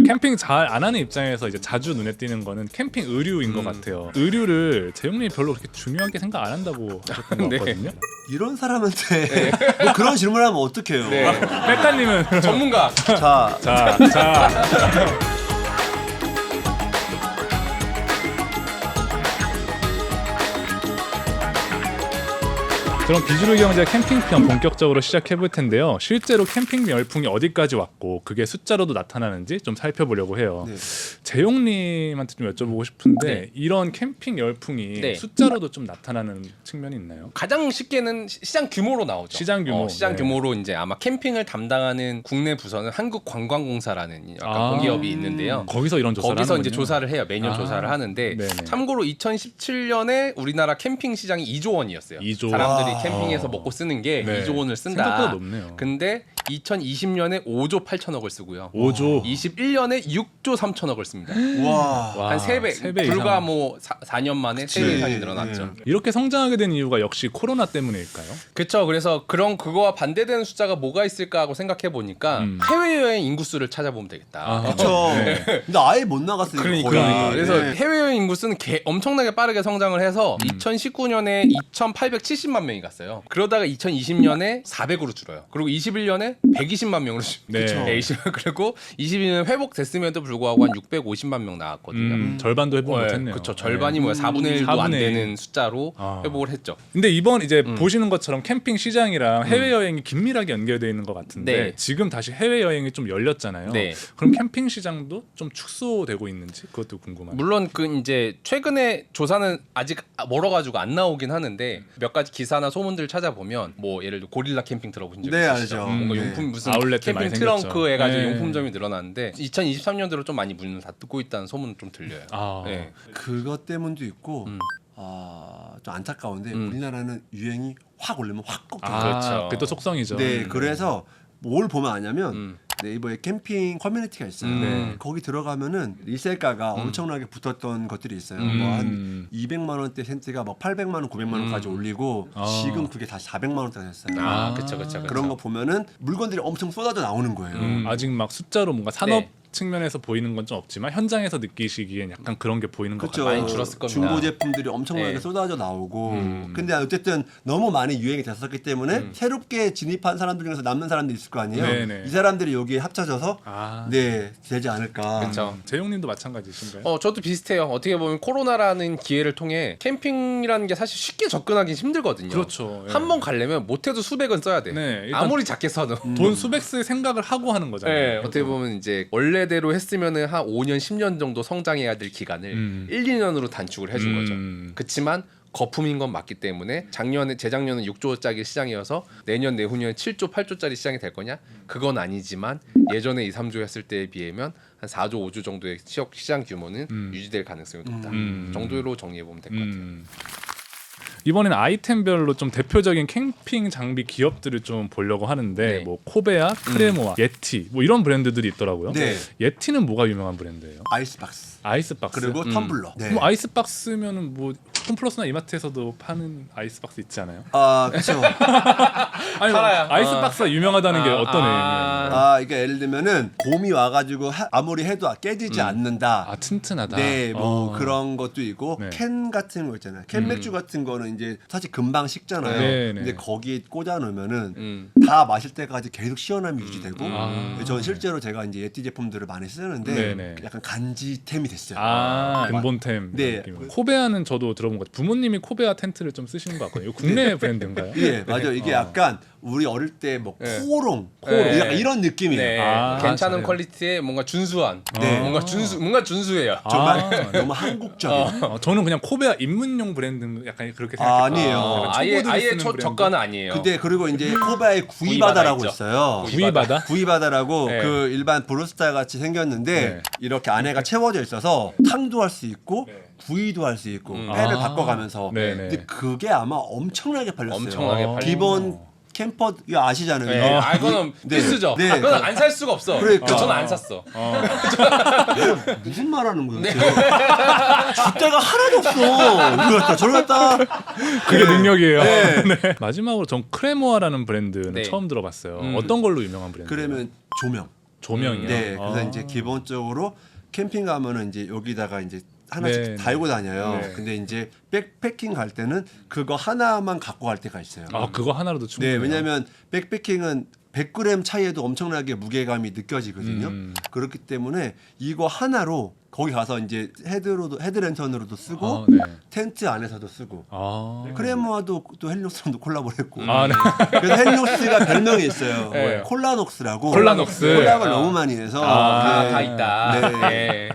캠핑 잘 안 하는 입장에서 이제 자주 눈에 띄는 거는 캠핑 의류인 것 같아요. 의류를 재용님이 별로 그렇게 중요하게 생각 안 한다고 하셨던 것 네. 같거든요. 이런 사람한테 뭐 그런 질문을 하면 어떡해요. 네. 백가님은 전문가. 자, 자 그럼 비주류 경제 캠핑편 본격적으로 시작해 볼 텐데요. 실제로 캠핑 열풍이 어디까지 왔고 그게 숫자로도 나타나는지 좀 살펴보려고 해요. 네. 재용님한테 좀 여쭤보고 싶은데 네. 이런 캠핑 열풍이 네. 숫자로도 좀 나타나는 측면이 있나요? 가장 쉽게는 시장 규모로 나오죠. 시장 규모. 시장 네. 규모로 이제 아마 캠핑을 담당하는 국내 부서는 한국관광공사라는 약간 아. 공기업이 있는데요. 거기서 이런 조사를 거기서 하는군요. 이제 조사를 해요. 매년 아. 조사를 하는데 네네. 참고로 2017년에 우리나라 캠핑 시장이 2조 원이었어요. 2조. 사람들이 와. 캠핑에서 먹고 쓰는 게 네. 2조 원을 쓴다. 생각보다 높네요. 근데 2020년에 5조 8천억을 쓰고요. 5조. 21년에 6조 3천억을 씁니다. 와. 와, 한 3배, 세배 불과 이상. 뭐 4년 만에 그치. 3배 이상이 늘어났죠. 이렇게 성장하게 된 이유가 역시 코로나 때문일까요? 그렇죠. 그래서 그거와 반대되는 숫자가 뭐가 있을까 하고 생각해 보니까 해외여행 인구수를 찾아보면 되겠다. 아, 그렇죠. 네. 근데 아예 못 나갔어요. 그러니까. 거의. 그래서 네. 해외여행 인구수는 엄청나게 빠르게 성장을 해서 2019년에 2,870만 명이 갔어요. 그러다가 2020년에 400으로 줄어요. 그리고 21년에 120만 명으로 네. 그리고 22년 회복됐음에도 불구하고 한 650만 명 나왔거든요. 절반도 회복 못했네요. 그렇죠. 절반이 뭐야 4분의 1도 4분의 안 1. 되는 숫자로 아. 회복을 했죠. 근데 이번 이제 보시는 것처럼 캠핑 시장이랑 해외 여행이 긴밀하게 연결되어 있는 것 같은데 네. 지금 다시 해외 여행이 좀 열렸잖아요. 네. 그럼 캠핑 시장도 좀 축소되고 있는지 그것도 궁금하네요. 물론 그 이제 최근에 조사는 아직 멀어가지고 안 나오긴 하는데 몇 가지 기사나 소문들을 찾아보면 뭐 예를 들어 고릴라 캠핑 들어보신 적 네, 있으시죠? 알죠. 뭔가 네. 용품 무슨 아울렛들 많이 캠핑 생겼죠. 트렁크 해가지고 네. 용품점이 늘어났는데 2023년대로 좀 많이 문을 닫고 있다는 소문 좀 들려요. 아, 네. 그것 때문도 있고 좀 안타까운데 우리나라는 유행이 확 올리면 확 꺾여요. 그렇죠. 그게 또 속성이죠. 네, 그래서 뭘 보면 아냐면 네이버에 캠핑 커뮤니티가 있어요. 네. 거기 들어가면은 리셀가가 엄청나게 붙었던 것들이 있어요. 뭐 한 200만 원대 텐트가 막 800만 원, 900만 원까지 올리고 아. 지금 그게 다시 400만 원대가 됐어요. 아, 그렇죠. 그런 거 보면은 물건들이 엄청 쏟아져 나오는 거예요. 아직 막 숫자로 뭔가 산업 네. 측면에서 보이는 건 좀 없지만 현장에서 느끼시기엔 약간 그런 게 보이는 것 그렇죠. 같아요. 많이 줄었을 겁니다. 중고 제품들이 엄청나게 네. 쏟아져 나오고 근데 어쨌든 너무 많이 유행이 됐었기 때문에 새롭게 진입한 사람들 중에서 남는 사람들이 있을 거 아니에요. 네네. 이 사람들이 여기에 합쳐져서 아, 네 되지 않을까. 그렇죠. 재용님도 마찬가지신가요? 저도 비슷해요. 어떻게 보면 코로나라는 기회를 통해 캠핑이라는 게 사실 쉽게 접근하기 힘들거든요. 그렇죠. 예. 한 번 가려면 못해도 수백은 써야 돼. 네, 일단 아무리 작게 써도. 돈 수백 쓸 생각을 하고 하는 거잖아요. 네, 어떻게 보면 이제 원래대로 했으면은 한 5년, 10년 정도 성장해야 될 기간을 1, 2년으로 단축을 해준 거죠. 그렇지만 거품인 건 맞기 때문에 재작년은 6조짜리 시장이어서 내년, 내후년에 7조, 8조짜리 시장이 될 거냐? 그건 아니지만 예전에 2, 3조 했을 때에 비하면 한 4조, 5조 정도의 시장 규모는 유지될 가능성이 높다. 정도로 정리해 보면 될 것 같아요. 이번에는 아이템별로 좀 대표적인 캠핑 장비 기업들을 좀 보려고 하는데 네. 뭐 코베아, 크레모아, 예티 뭐 이런 브랜드들이 있더라고요. 네. 예티는 뭐가 유명한 브랜드예요? 아이스박스 아이스박스. 그리고 텀블러. 네. 뭐 아이스박스면은 뭐 홈플러스나 이마트에서도 파는 아이스박스 있지 않아요? 아 그렇죠. 아니 팔아요. 아이스박스가 유명하다는 게 어떤 의미예요? 아 이게 예를 들면은 곰이 와가지고 아무리 해도 깨지지 않는다. 아 튼튼하다. 네, 뭐 그런 것도 있고 네. 캔 같은 거 있잖아요. 캔 맥주 같은 거는 이제 사실 금방 식잖아요. 네, 네. 근데 거기 꽂아 놓으면은 다 마실 때까지 계속 시원함이 유지되고. 저는 실제로 제가 이제 예티 제품들을 많이 쓰는데 네, 네. 약간 간지템이 됐어요. 아 근본템. 네. 느낌으로. 코베아는 저도 들어본 것 같아요. 부모님이 코베아 텐트를 좀 쓰시는 것 같거든요. 이거 국내 브랜드인가요? 예, 맞아요. 이게 약간 우리 어릴 때 뭐 네. 코오롱, 네. 약간 이런 느낌이에요. 네, 아, 괜찮은 잘해요. 퀄리티의 뭔가 준수한, 네. 뭔가 준수해요. 정말 너무 한국적인. 저는 그냥 코베아 입문용 브랜드 약간 그렇게 아, 생각했거든요. 아니에요. 약간 아예 초보들이 쓰는 브랜드. 저가는 아니에요. 근데 그리고 이제 코바의 구이바다라고 있죠. 있어요. 구이바다? 구이바다라고 네. 그 일반 브루스타 같이 생겼는데 네. 이렇게 안에가 채워져 있어서 탕도 할 수 있고 구이도 할 수 있고 패를 아. 바꿔가면서 네네. 근데 그게 아마 엄청나게 팔렸어요. 엄청나게 팔린 기본 캠퍼 이거 아시잖아요. 네, 그거는 네. 필수죠. 네. 그건 안 살 수가 없어. 그러니까. 저는 안 샀어. 무슨 말하는 거야? 줏대가 하나도 없어. 이거였다 저랬다. 그게 능력이에요. 네. 네. 마지막으로 전 크레모아라는 브랜드는 네. 처음 들어봤어요. 어떤 걸로 유명한 브랜드? 그러면 조명. 조명이요. 네, 그래서 아. 이제 기본적으로 캠핑 가면은 이제 여기다가 이제 하나씩 네, 달고 다녀요. 네. 근데 이제 백패킹 갈 때는 그거 하나만 갖고 갈 때가 있어요. 아 그거 하나로도 네, 충분해요. 왜냐하면 백패킹은 100g 차이에도 엄청나게 무게감이 느껴지거든요. 그렇기 때문에 이거 하나로 거기 가서 이제 헤드랜턴으로도 쓰고 아, 네. 텐트 안에서도 쓰고 아. 크레모아도 또 헬리녹스랑도 콜라보를 했고 아, 네. 그래서 헬리녹스가 별명이 있어요. 네. 콜라녹스라고. 콜라녹스. 콜라를 너무 많이 해서 네. 다 있다. 네. 네.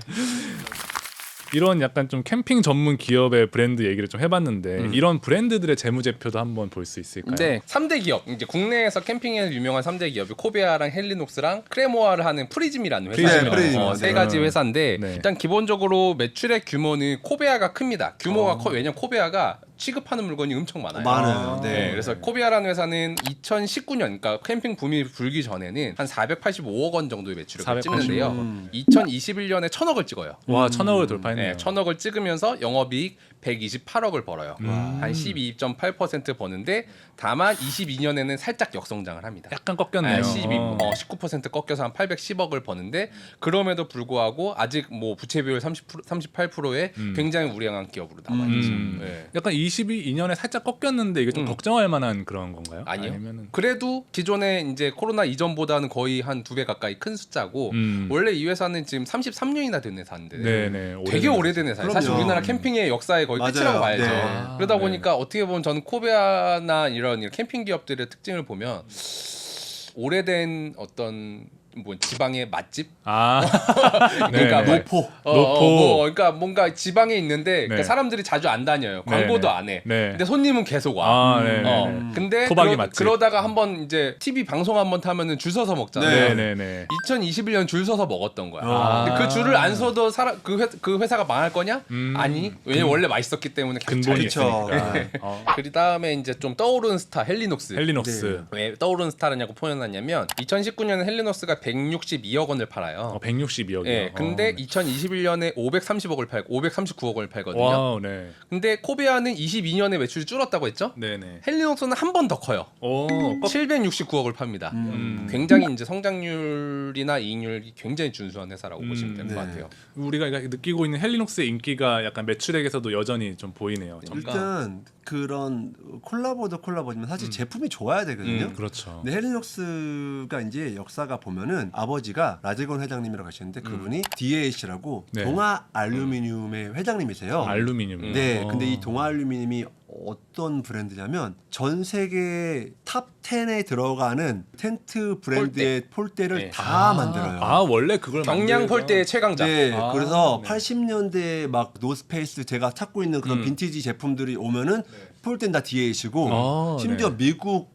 이런 약간 좀 캠핑 전문 기업의 브랜드 얘기를 좀 해봤는데 이런 브랜드들의 재무제표도 한번 볼 수 있을까요? 네, 3대 기업 이제 국내에서 캠핑에 유명한 3대 기업이 코베아랑 헬리녹스랑 크레모아를 하는 프리즘이라는 회사예요. 프리즘이라는 세 가지 회사인데 네. 일단 기본적으로 매출의 규모는 코베아가 큽니다. 규모가 커. 왜냐면 코베아가 취급하는 물건이 엄청 많아요. 많아요. 네, 네. 그래서 코베아라는 회사는 2019년, 그러니까 캠핑 붐이 불기 전에는 한 485억 원 정도의 매출을 485. 찍는데요. 2021년에 1,000억을 찍어요. 와 1,000억을 돌파했네요. 네, 1,000억을 찍으면서 영업이익 128억을 벌어요. 한 12.8% 버는데 다만 22년에는 살짝 역성장을 합니다. 약간 꺾였네요. 19% 꺾여서 한 810억을 버는데 그럼에도 불구하고 아직 뭐 부채 비율 38%에 굉장히 우량한 기업으로 남아 있죠. 네. 약간 22년에 살짝 꺾였는데 이게 좀 걱정할 만한 그런 건가요? 아니요. 아니면은 그래도 기존에 이제 코로나 이전보다는 거의 한 2배 가까이 큰 숫자고 원래 이 회사는 지금 33년이나 된 회사인데 네네 되게 오래된 회사예요. 사실 그럼요. 우리나라 캠핑의 역사의 거의 맞아요. 끝이라고 봐야죠. 네. 그러다 네. 보니까 어떻게 보면 저는 코베아나 이런 캠핑 기업들의 특징을 보면 오래된 어떤 뭐 지방의 맛집 아 그러니까 네네. 노포. 노포. 그러니까 뭔가 지방에 있는데 그러니까 네. 사람들이 자주 안 다녀요. 광고도 네네. 안 해. 네. 근데 손님은 계속 와. 아 네네. 근데 토박이 맛집. 그러다가 한번 이제 TV 방송 한번 타면은 줄 서서 먹잖아요. 네네네. 2021년 줄 서서 먹었던 거야. 아. 근데 그 줄을 안 서도 그 회사가 망할 거냐? 아니. 왜냐면 원래 맛있었기 때문에 계속 근본이 잘 그쵸. 있으니까. 어. 그 다음에 이제 좀 떠오르는 스타 헬리녹스. 헬리녹스. 왜 떠오르는 스타라냐고 표현하냐면 2019년에 헬리녹스가 162억 원을 팔아요. 162억이요. 예, 근데 2021년에 530억을 팔고 539억을 팔거든요. 와우 네. 근데 코베아는 22년에 매출이 줄었다고 했죠? 네네. 헬리녹스는 한 번 더 커요. 오 769억을 팝니다. 굉장히 이제 성장률이나 이익률이 굉장히 준수한 회사라고 보시면 될 것 네. 같아요. 우리가 느끼고 있는 헬리녹스의 인기가 약간 매출액에서도 여전히 좀 보이네요. 일단 그런 콜라보도 콜라보지만 사실 제품이 좋아야 되거든요. 그렇죠. 근데 헬리녹스가 이제 역사가 보면은 아버지가 라제건 회장님이라고 하시는데 그분이 DAC라고 네. 동아 알루미늄의 회장님이세요. 알루미늄. 네, 근데 이 동아 알루미늄이 어떤 브랜드냐면 전 세계 탑 10에 들어가는 텐트 브랜드의 폴대를 네. 다 만들어요. 아 원래 그걸 경량 만들어서- 폴대의 최강자. 네, 아, 그래서 네. 80년대 막 노스페이스 제가 찾고 있는 그런 빈티지 제품들이 오면은 폴대는 다 DA시고 아, 심지어 네. 미국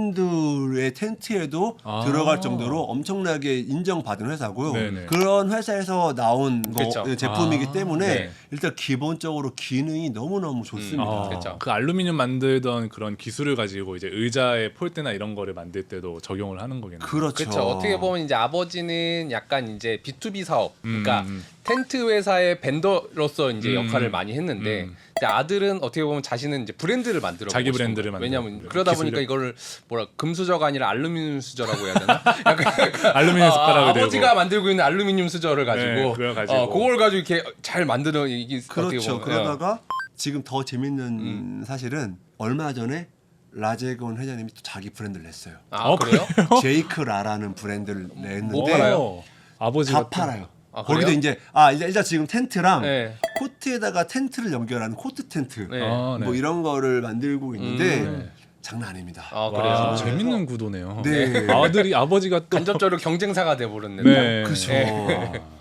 군인들의 텐트에도 아. 들어갈 정도로 엄청나게 인정받은 회사고요. 네네. 그런 회사에서 나온 그렇죠. 제품이기 아, 때문에 네. 일단 기본적으로 기능이 너무너무 좋습니다. 그렇죠. 그 알루미늄 만들던 그런 기술을 가지고 이제 의자의 폴대나 이런 거를 만들 때도 적용을 하는 거겠네요. 그렇죠. 그렇죠. 어떻게 보면 이제 아버지는 약간 이제 B2B 사업, 그러니까 음. 텐트 회사의 벤더로서 이제 역할을 많이 했는데 음. 이제 아들은 어떻게 보면 자신은 이제 브랜드를 만들어 자기 보고 싶은 브랜드를 거예요. 만들어 왜냐하면 보고 그러다 기술력. 보니까 이거를 뭐라 금수저가 아니라 알루미늄 수저라고 해야 되나? 약간 알루미늄 숟가락을 들고. 아버지가 만들고 있는 알루미늄 수저를 가지고, 네, 그걸 가지고. 그걸 가지고 이렇게 잘 만드는 이게 어떻게 그렇죠. 보면, 그러다가 지금 더 재밌는 사실은 얼마 전에 라제건 회장님이 또 자기 브랜드를 냈어요. 그래요? 제이크 라라는 브랜드를 냈는데 뭐 팔아요? 아버지가 다 팔아요. 아, 거기도 그래요? 이제 일단 지금 텐트랑 네. 코트에다가 텐트를 연결하는 코트 텐트 네. 아, 네. 뭐 이런 거를 만들고 있는데 네. 장난 아닙니다. 아 와, 그래요? 재밌는 구도네요. 네. 아버지가 또 간접적으로 경쟁사가 돼버렸네. 네. 그렇죠.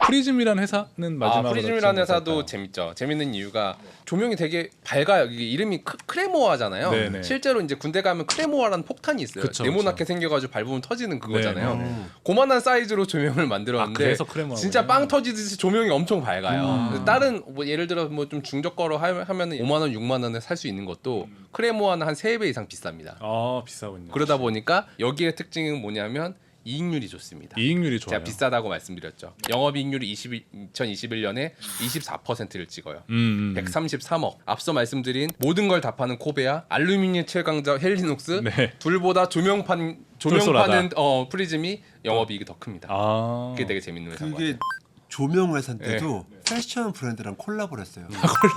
프리즘이라는 회사는 마지막으로 프리즘이라는 회사도 어떨까요? 재밌죠. 재밌는 이유가 조명이 되게 밝아요. 이게 이름이 크레모아잖아요. 네네. 실제로 이제 군대 가면 크레모아라는 폭탄이 있어요. 그쵸, 네모나게 생겨가지고 밟으면 터지는 그거잖아요. 네네. 고만한 사이즈로 조명을 만들었는데 그래서 크레모아구나. 진짜 빵 터지듯이 조명이 엄청 밝아요. 다른 뭐 예를 들어 뭐 좀 중저가로 하면은 5만 원, 6만 원에 살 수 있는 것도 크레모아는 한 3배 이상 비쌉니다. 아 비싸군요. 그러다 보니까 여기의 특징은 뭐냐면 이익률이 좋습니다. 이익률이 좋아요. 제가 비싸다고 말씀드렸죠. 영업이익률이 2021년에 24%를 찍어요. 133억. 앞서 말씀드린 모든 걸 다 파는 코베아, 알루미늄 최강자 헬리녹스, 네. 둘보다 조명파는 쏠쏠하다. 프리즘이 영업이익이 더 큽니다. 아. 그게 되게 재밌는 회사인 것 그게 같아요. 조명 회사인데도 패션 브랜드랑 콜라보를 했어요.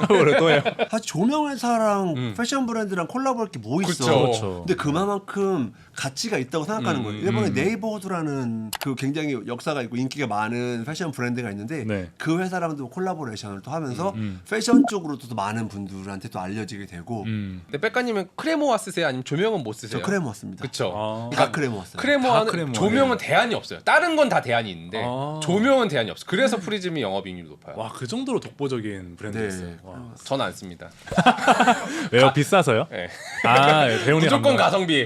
콜라보를 또 해요. 사실 조명 회사랑 패션 브랜드랑 콜라보할 게 뭐 있어. 그쵸. 그렇죠. 근데 그만큼 가치가 있다고 생각하는 거예요. 일본에 네이버드라는 그 굉장히 역사가 있고 인기가 많은 패션 브랜드가 있는데 네. 그 회사랑도 콜라보레이션을 또 하면서 패션 쪽으로도 또 많은 분들한테 또 알려지게 되고 근데 백가님은 크레모아 쓰세요? 아니면 조명은 못 쓰세요? 저 크레모 썼습니다. 그쵸. 아. 다 크레모 썼어요. 크레모아는 다 크레모아. 조명은 대안이 없어요. 다른 건 다 대안이 있는데 아. 조명은 대안이 없어. 그래서 프리즘이 영업이익률이 높아요. 와, 그 정도로 독보적인 네. 브랜드였어요. 와. 전 안 씁니다. 왜요? 비싸서요? 네. 아, 배우님 무조건 한번. 가성비.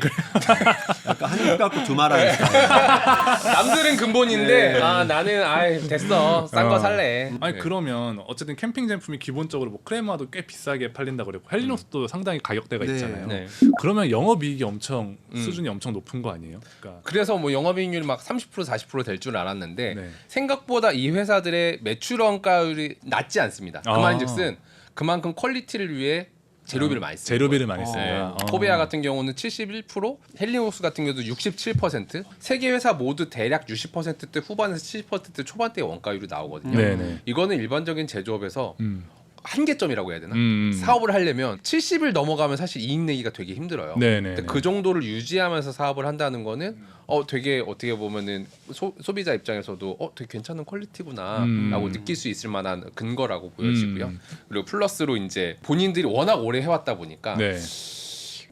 약간 한입 갖고 두 말하는 스타일. 남들은 근본인데 나는 됐어. 싼 거 살래. 아니 네. 그러면 어쨌든 캠핑 제품이 기본적으로 뭐 크레마도 꽤 비싸게 팔린다고 그랬고 헬리녹스도 상당히 가격대가 네. 있잖아요. 네. 그러면 영업이익이 엄청 수준이 엄청 높은 거 아니에요? 그러니까 그래서 뭐 영업이익률이 막 30% 40% 될 줄 알았는데 네. 생각보다 이 회사들의 매출 원가율이 낮지 않습니다. 아. 그만즉슨 그만큼 퀄리티를 위해 재료비를 많이 쓰는 재료비를 거예요. 많이 네. 쓴다. 코베아 같은 경우는 71%, 헬리녹스 같은 경우도 67%, 세 개 회사 모두 대략 60%대 후반에서 70%대 초반대 원가율이 나오거든요. 네네. 이거는 일반적인 제조업에서 한계점이라고 해야 되나? 음. 사업을 하려면 70을 넘어가면 사실 이익 내기가 되게 힘들어요. 네네. 근데 그 정도를 유지하면서 사업을 한다는 거는 되게 어떻게 보면은 소비자 입장에서도 되게 괜찮은 퀄리티구나라고 느낄 수 있을 만한 근거라고 보여지고요. 그리고 플러스로 이제 본인들이 워낙 오래 해왔다 보니까 네.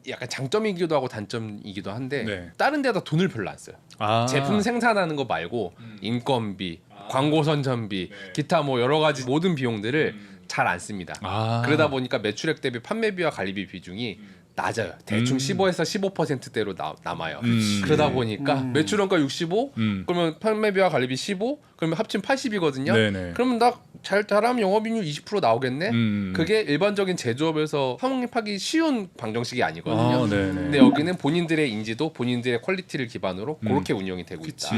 약간 장점이기도 하고 단점이기도 한데 네. 다른 데다 돈을 별로 안 써요. 아. 제품 생산하는 거 말고 인건비, 광고 선전비, 기타 뭐 여러 가지 모든 비용들을 잘 안 씁니다. 아. 그러다 보니까 매출액 대비 판매비와 관리비 비중이 낮아요. 대충 15에서 15%대로 남아요. 그러다 보니까 매출원가 65, 그러면 판매비와 관리비 15, 그러면 합친 80이거든요. 네네. 그러면 나 잘하면 영업이익률 20% 나오겠네. 그게 일반적인 제조업에서 성립하기 쉬운 방정식이 아니거든요. 아, 네네. 근데 여기는 본인들의 인지도, 본인들의 퀄리티를 기반으로 그렇게 운영이 되고 있다.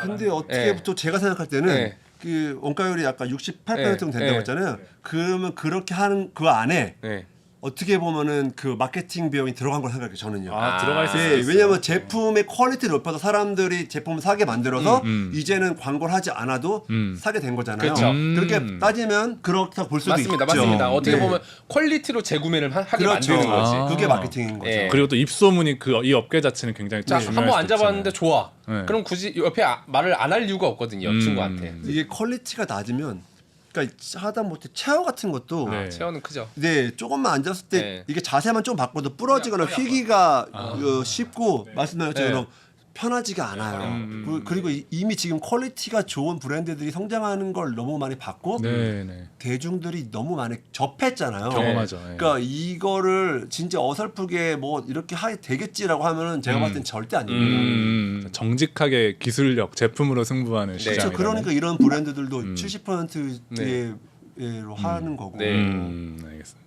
근데 어떻게 네. 또 제가 생각할 때는 네. 그 원가율이 약간 68% 정도 된다고 네. 했잖아요. 그러면 그렇게 하는 그 안에 네. 어떻게 보면은 그 마케팅 비용이 들어간 걸 생각해요. 저는요. 아, 들어가 있을 네, 수 있어요. 왜냐면 제품의 퀄리티를 높여서 사람들이 제품을 사게 만들어서 이제는 광고를 하지 않아도 사게 된 거잖아요. 그렇죠. 그렇게 따지면 그렇다고 볼 수도 맞습니다, 있죠. 맞습니다. 어떻게 네. 보면 퀄리티로 재구매를 하게 그렇죠. 만드는 거지. 아. 그게 마케팅인 거죠. 네. 그리고 또 입소문이 그 이 업계 자체는 굉장히 자, 중요할 한번 수도 앉아봤는데 있잖아요. 좋아. 네. 그럼 굳이 옆에 말을 안 할 이유가 없거든요, 친구한테. 이게 퀄리티가 낮으면 그러니까 하다못해 체어 같은 것도 네. 체어는 크죠. 네, 조금만 앉았을 때 네. 이게 자세만 좀 바꿔도 부러지거나 휘기가 쉽고 말씀하신 것처럼 편하지가 않아요. 그리고 이미 지금 퀄리티가 좋은 브랜드들이 성장하는 걸 너무 많이 봤고 네네. 대중들이 너무 많이 접했잖아요. 경험하죠. 네. 그러니까 이거를 진짜 어설프게 뭐 이렇게 되겠지라고 하면은 제가 봤을 땐 절대 아닙니다. 정직하게 기술력, 제품으로 승부하는 시장. 그렇죠. 그러니까 이런 브랜드들도 70%로 하는 거고. 네. 알겠습니다.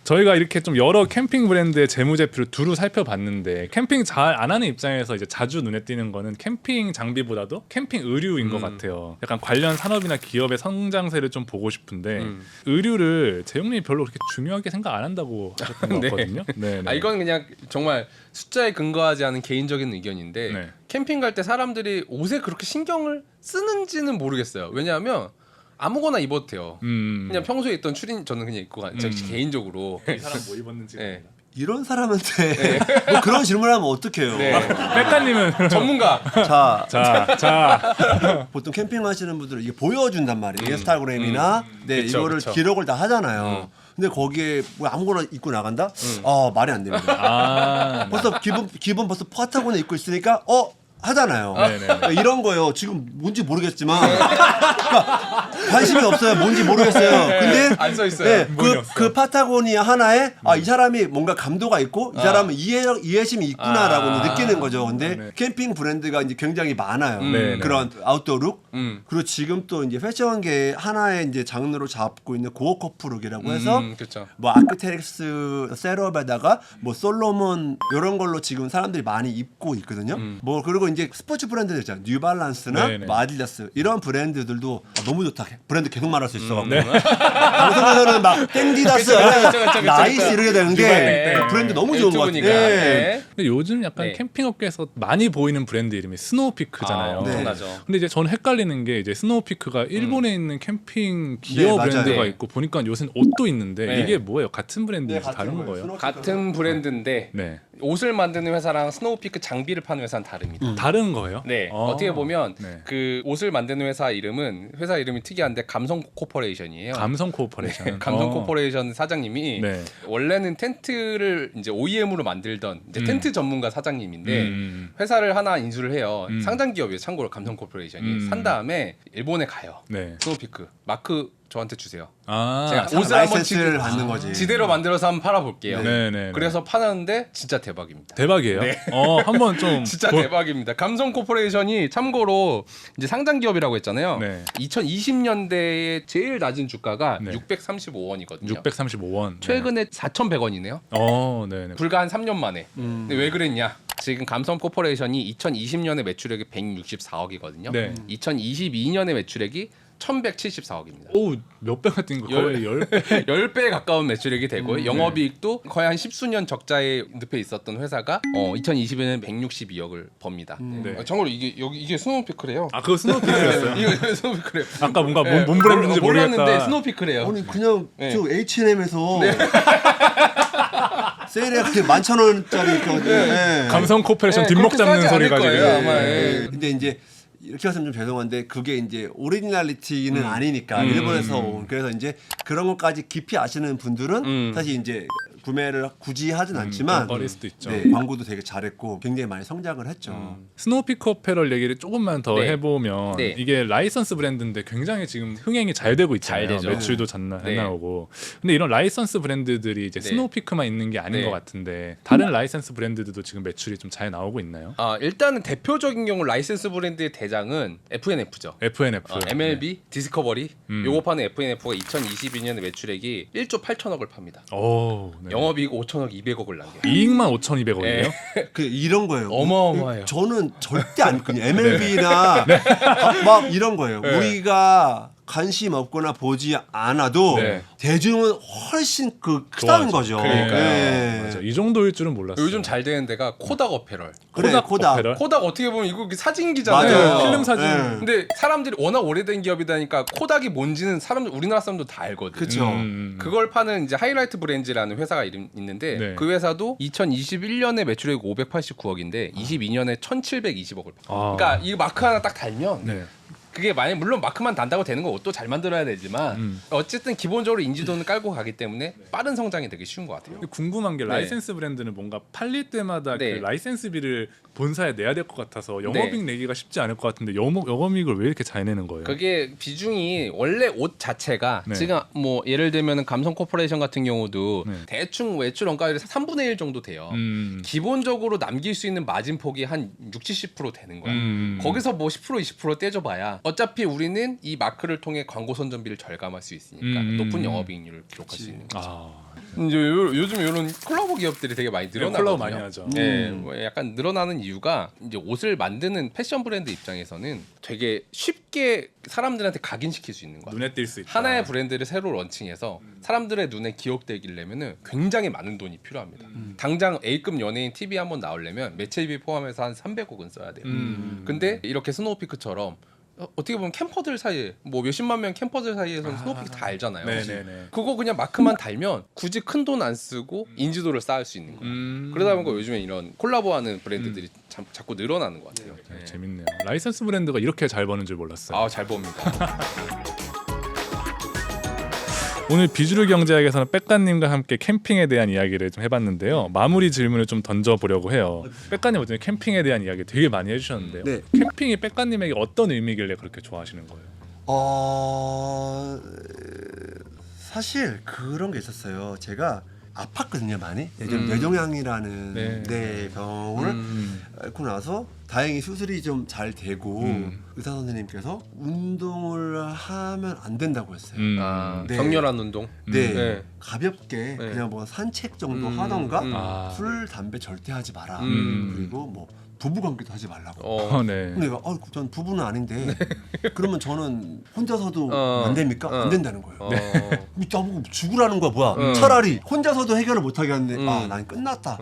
저희가 이렇게 좀 여러 캠핑 브랜드의 재무제표를 두루 살펴봤는데 캠핑 잘 안 하는 입장에서 이제 자주 눈에 띄는 거는 캠핑 장비보다도 캠핑 의류인 것 같아요. 약간 관련 산업이나 기업의 성장세를 좀 보고 싶은데 의류를 재용님이 별로 그렇게 중요하게 생각 안 한다고 하셨던 것 네. 같거든요. 네, 네. 이건 그냥 정말 숫자에 근거하지 않은 개인적인 의견인데 네. 캠핑 갈 때 사람들이 옷에 그렇게 신경을 쓰는지는 모르겠어요. 왜냐하면 아무거나 입어도 돼요. 그냥 평소에 있던 저는 그냥 입고 가요. 제 개인적으로. 이 사람 뭐 입었는지. 네. 이런 사람한테 뭐 그런 질문을 하면 어떡해요. 네. 백가님은 전문가. 자, 보통 캠핑하시는 분들은 이게 보여준단 말이에요. 인스타그램이나 네, 그쵸, 이거를 그쵸. 기록을 다 하잖아요. 근데 거기에 뭐 아무거나 입고 나간다? 말이 안 됩니다. 아, 벌써 기본 벌써 파타고는 입고 있으니까 하잖아요. 네네. 그러니까 이런 거요. 지금 뭔지 모르겠지만 그러니까 관심이 없어요. 뭔지 모르겠어요. 근데 안 써 있어요. 네, 문이 없어. 그 파타고니아 하나에 이 사람이 뭔가 감도가 있고 이 사람은 이해심이 있구나라고 느끼는 거죠. 근데 네. 캠핑 브랜드가 이제 굉장히 많아요. 네, 그런 아웃도어 룩. 음. 그리고 지금 또 이제 패션계 하나의 이제 장르로 잡고 있는 고어 커플 룩이라고 해서 그렇죠. 뭐 아크테릭스 셋업에다가 뭐 솔로몬 이런 걸로 지금 사람들이 많이 입고 있거든요. 뭐 그리고 이제 스포츠 브랜드들 있잖아요. 뉴발란스나 네네. 뭐 아디다스 이런 브랜드들도 너무 좋다. 브랜드 계속 말할 수 있어갖고 네. 방송에서는 막 땡디다스, 그쵸. 나이스 이렇게 되는 게 네. 그 브랜드 너무 좋은 것 같아요. 유튜브니까. 네. 네. 근데 요즘 약간 네. 캠핑업계에서 많이 보이는 브랜드 이름이 스노우피크잖아요. 네. 엄청나죠. 근데 이제 저는 헷갈리는 게 이제 스노우피크가 일본에 있는 캠핑 기어 네, 맞아요. 브랜드가 네. 있고 보니까 요새는 옷도 있는데 네. 이게 뭐예요? 같은 브랜드인지 같은 다른 거예요. 거예요? 스노우피크가. 같은 브랜드인데 네. 옷을 만드는 회사랑 스노우피크 장비를 파는 회사는 다릅니다. 다른 거예요? 네, 어. 어떻게 보면 네. 그 옷을 만드는 회사 이름이 특이한데 감성 코퍼레이션이에요. 감성 코퍼레이션. 감성 코퍼레이션 사장님이 네. 원래는 텐트를 이제 OEM으로 만들던 이제 텐트 전문가 사장님인데 회사를 하나 인수를 해요. 상장 기업이에요. 참고로 감성 코퍼레이션이 산 다음에 일본에 가요. 네. 스노우피크 마크 저한테 주세요. 아. 제가 옷을 옷을 한번 라이센스를 받는 거지. 지대로 만들어서 한번 팔아볼게요. 네네. 그래서 파는데 진짜 대박입니다. 대박이에요. 네. 한번 좀 진짜 대박입니다. 감성 코퍼레이션이 참고로 이제 상장 기업이라고 했잖아요. 네. 2020년대에 제일 낮은 주가가 네. 635원이거든요. 635원. 최근에 4,100원이네요. 네네. 불과 한 3년 만에. 근데 왜 그랬냐? 지금 감성 코퍼레이션이 2020년에 매출액이 164억이거든요. 네. 2022년에 매출액이 1,174억입니다. 오, 몇 배가 뛴 거? 거의 10배. 10배에 가까운 매출액이 되고 영업이익도 거의 한 10수년 적자에 늪에 있었던 회사가 2020년에 162억을 법니다. 네. 참고로 이게 스노우피크래요. 아, 그거 스노우피크였어요? 이거 스노우피크래요. 아까 뭔가 뭔 브랜드인지 몰랐는데 모르겠다. 스노우피크래요. 아니 그냥 네. 저 H&M에서 세일에 그냥 11,000원짜리 네. 감성 코퍼레이션 뒷목 그렇게 잡는 싸지 소리 않을 가지고. 거예요, 아마. 네. 근데 이제 이렇게 하면 좀 죄송한데 그게 이제 오리지널리티는 아니니까 일본에서 온 그래서 이제 그런 것까지 깊이 아시는 분들은 사실 이제 구매를 굳이 하진 않지만 꺼릴 수도 있죠. 네, 광고도 되게 잘했고 굉장히 많이 성장을 했죠. 스노우피크 어페럴 얘기를 조금만 더 네. 해보면 네. 이게 라이선스 브랜드인데 굉장히 지금 흥행이 잘 되고 있잖아요. 잘 되죠. 매출도 잘 네. 나오고. 근데 이런 라이선스 브랜드들이 이제 네. 스노우피크만 있는 게 아닌 네. 것 같은데 다른 라이선스 브랜드들도 지금 매출이 좀 잘 나오고 있나요? 일단은 대표적인 경우 라이센스 브랜드의 대장은 FNF죠. FNF. MLB, 디스커버리 음. 요거 파는 FNF가 2022년에 매출액이 1조 8천억을 팝니다. 오, 네. 영업이익 5천억 200억을 남겨요. 이익만 5,200원이에요? 그 이런 거예요. 어마어마해요. 저는 절대 안 그냥 MLB나 막 이런 거예요. 네. 우리가 관심 없거나 보지 않아도 네. 대중은 훨씬 크다는 좋아하죠. 거죠. 그러니까요. 네. 맞아. 이 정도일 줄은 몰랐어요. 요즘 잘 되는 데가 코닥 어페럴. 그래, 코닥 코닥. 어페럴? 코닥 어떻게 보면 이거 사진기잖아요. 맞아요. 필름 사진. 네. 근데 사람들이 워낙 오래된 기업이다니까 코닥이 뭔지는 우리나라 사람도 다 알거든요. 그쵸. 그걸 파는 이제 하이라이트 브랜즈라는 회사가 있는데 네. 그 회사도 2021년에 매출액 589억인데 22년에 1,720억을 아. 그러니까 이 마크 하나 딱 달면 네. 그게 만약 물론 마크만 단다고 되는 건 옷도 잘 만들어야 되지만 어쨌든 기본적으로 인지도는 깔고 가기 때문에 빠른 성장이 되게 쉬운 것 같아요. 근데 궁금한 게 네. 라이센스 브랜드는 뭔가 팔릴 때마다 네. 그 라이센스비를 본사에 내야 될 것 같아서 영업이익 내기가 쉽지 않을 것 같은데 영업이익을 왜 이렇게 잘 내는 거예요? 그게 비중이 원래 옷 자체가 네. 지금 뭐 예를 들면 감성 코퍼레이션 같은 경우도 네. 대충 외출 원가율이 3분의 1 정도 돼요. 기본적으로 남길 수 있는 마진 폭이 한 60-70% 되는 거야. 거기서 뭐 10% 20% 떼줘봐야 어차피 우리는 이 마크를 통해 광고 선전비를 절감할 수 있으니까 높은 영업이익률을 기록할 수 있는 거죠. 아, 이제 요즘 이런 콜라보 기업들이 되게 많이 늘어나거든요. 콜라보 많이 하죠. 네, 뭐 약간 늘어나는 이유가 이제 옷을 만드는 패션 브랜드 입장에서는 되게 쉽게 사람들한테 각인시킬 수 있는 거야. 눈에 띌 수 있다. 하나의 브랜드를 새로 런칭해서 사람들의 눈에 기억되기려면은 굉장히 많은 돈이 필요합니다. 당장 A급 연예인 TV 한번 나오려면 매체비 포함해서 한 300억은 써야 돼요. 근데 이렇게 스노우피크처럼 어떻게 보면 캠퍼들 사이에 뭐 몇십만 명 캠퍼들 사이에서는 스노우피크 다 알잖아요. 네네네. 그거 그냥 마크만 달면 굳이 큰 돈 안 쓰고 인지도를 쌓을 수 있는 거예요. 그러다 보니까 요즘에 이런 콜라보하는 브랜드들이 자꾸 늘어나는 것 같아요. 네. 재밌네요. 라이센스 브랜드가 이렇게 잘 버는 줄 몰랐어요. 아, 잘 봅니다. 오늘 비주류 경제학에서는 백가님과 함께 캠핑에 대한 이야기를 좀 해봤는데요. 마무리 질문을 좀 던져보려고 해요. 백가님 어떤 캠핑에 대한 이야기 되게 많이 해주셨는데요. 네. 캠핑이 백가님에게 어떤 의미길래 그렇게 좋아하시는 거예요? 사실 그런 게 있었어요. 제가 아팠거든요, 많이. 예전 뇌종양이라는 네. 병을 앓고 나서 다행히 수술이 좀 잘 되고 의사 선생님께서 운동을 하면 안 된다고 했어요. 네. 격렬한 운동. 네. 네. 가볍게 그냥 뭐 산책 정도 하던가 술, 담배 절대 하지 마라. 그리고 뭐 부부 관계도 하지 말라고. 네. 근데 내가 전 부부는 아닌데 그러면 저는 혼자서도 안 됩니까? 안 된다는 거예요. 나보고 죽으라는 거야 뭐야. 차라리 혼자서도 해결을 못 하겠는데 난 끝났다.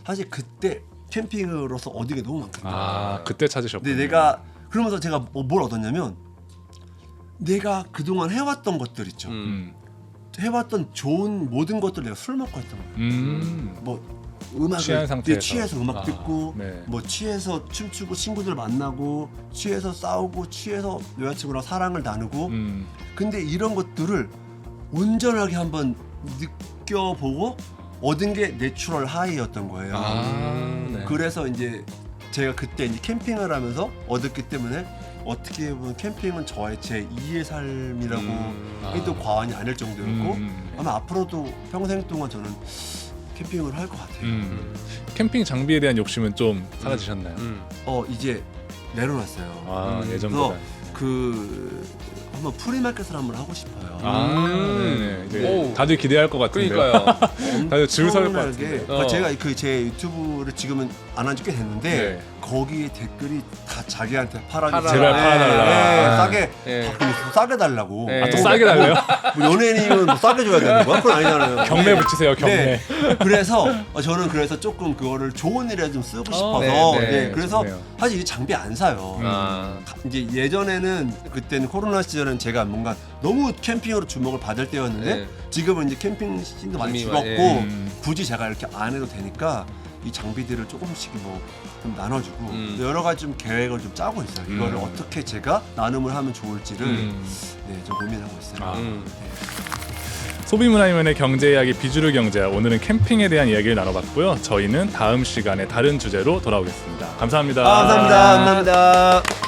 사실 그때 캠핑으로서 얻은 게 너무 많거든요. 그때 찾으셨군요. 근데 내가 그러면서 제가 뭘 얻었냐면 내가 그동안 해왔던 것들 있죠. 해왔던 좋은 모든 것들 내가 술 먹고 했던 거예요. 뭐 취한 상태에서. 취해서 음악 듣고 네. 뭐 취해서 춤추고 친구들 만나고 취해서 싸우고 취해서 여자친구랑 사랑을 나누고 근데 이런 것들을 온전하게 한번 느껴보고 얻은 게 내추럴 하이였던 거예요. 네. 그래서 이제 제가 그때 이제 캠핑을 하면서 얻었기 때문에 어떻게 보면 캠핑은 제 2의 삶이라고 해도 과언이 아닐 정도였고 아마 앞으로도 평생 동안 저는 캠핑을 할 것 같아요. 캠핑 장비에 대한 욕심은 좀 사라지셨나요? 이제 내려놨어요. 예전보다. 한번 프리마켓을 한번 하고 싶어요. 네네. 이제 오. 다들 기대할 것 같은데요. 그러니까요. 다들 줄 설 것 엄청나게 같은데. 제가 제 유튜브를 지금은 안 한 지 꽤 됐는데 네. 거기에 댓글이 다 자기한테 팔아주세요. 제발 팔아달라. 네, 싸게 네. 싸게 달라고. 네. 또 싸게 달래요? 뭐 연예인이면 뭐 싸게 줘야 되는 거야? 그건 아니잖아요. 경매 붙이세요, 경매. 네. 그래서 저는 조금 그거를 좋은 일에 좀 쓰고 싶어서 네. 그래서 좋네요. 사실 이 장비 안 사요. 이제 예전에는 그때는 코로나 시절은 제가 뭔가 너무 캠핑으로 주목을 받을 때였는데 네. 지금은 이제 캠핑 씬도 많이 이미 줄었고 굳이 제가 이렇게 안 해도 되니까 이 장비들을 조금씩 좀 나눠주고 여러 가지 좀 계획을 좀 짜고 있어요. 이거를 어떻게 제가 나눔을 하면 좋을지를 좀 고민하고 있어요. 소비문화이면의 경제 이야기 비주류 경제학, 오늘은 캠핑에 대한 이야기를 나눠봤고요. 저희는 다음 시간에 다른 주제로 돌아오겠습니다. 감사합니다. 감사합니다.